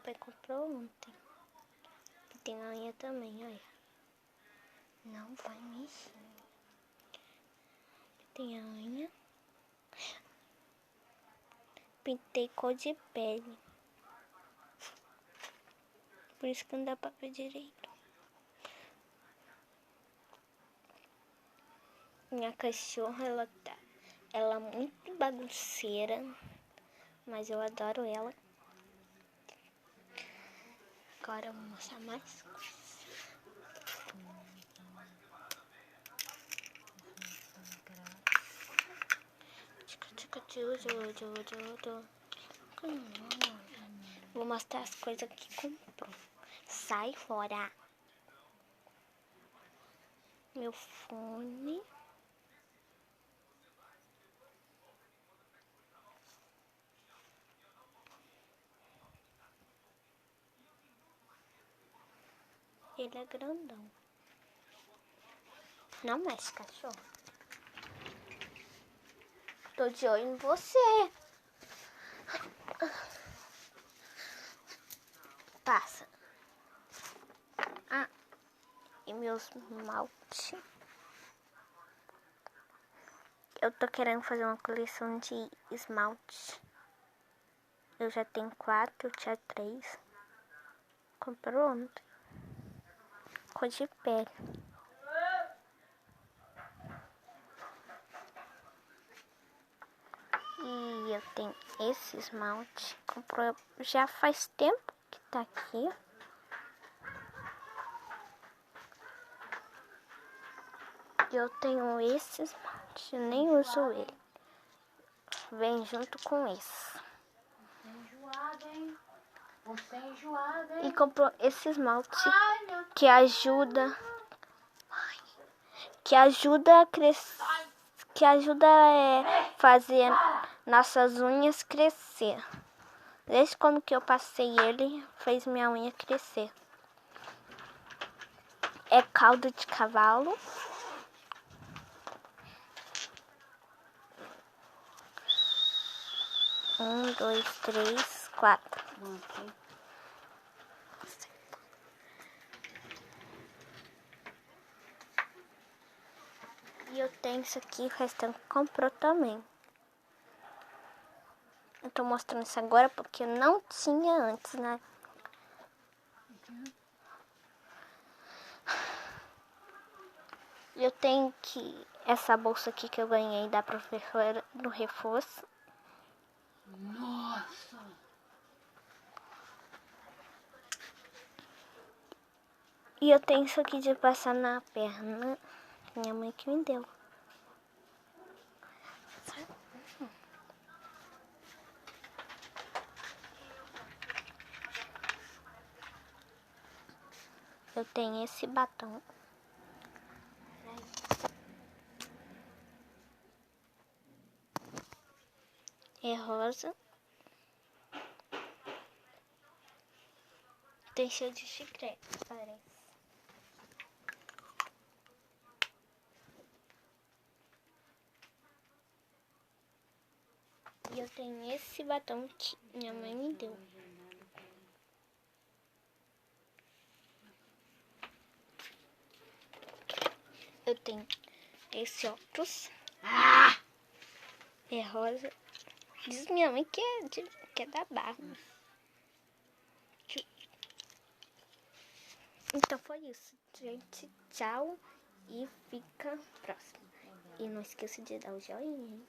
papai comprou ontem. E tem a unha também, olha. Não vai mexer. Tem a unha. Pintei cor de pele. Por isso que não dá pra ver direito. Minha cachorra, ela é muito bagunceira. Mas eu adoro ela. Agora eu vou mostrar mais coisas. Vou mostrar as coisas que comprou. Sai fora. Meu fone. Ele é grandão. Não mexe, cachorro. Tô de olho em você. Passa. Ah, e meus esmalte. Eu tô querendo fazer uma coleção de esmalte. Eu já tenho 4, eu tinha 3. Comprou ontem. Cor de pele. E eu tenho esse esmalte. Comprou já faz tempo que tá aqui. Eu tenho esse esmalte. Eu nem uso ele. Vem junto com esse. Você é enjoada, hein? Você é enjoada, hein? E comprou esse esmalte que ajuda. Que ajuda a crescer. Que ajuda a fazer nossas unhas crescer. Desde quando que eu passei ele, fez minha unha crescer. É caldo de cavalo. Um, dois, três, 4. E eu tenho isso aqui, faz tempo que comprou também. Eu tô mostrando isso agora porque não tinha antes, né? Eu tenho essa bolsa aqui que eu ganhei da professora do reforço. Nossa! E eu tenho isso aqui de passar na perna. Minha mãe que me deu. Eu tenho esse batom. É rosa. Tem cheio de chiclete, parece. E eu tenho esse batom que minha mãe me deu. Eu tenho esse óculos. É rosa. Diz minha mãe que é da Barra. Então foi isso, gente. Tchau e fica próximo. E não esqueça de dar o joinha, hein?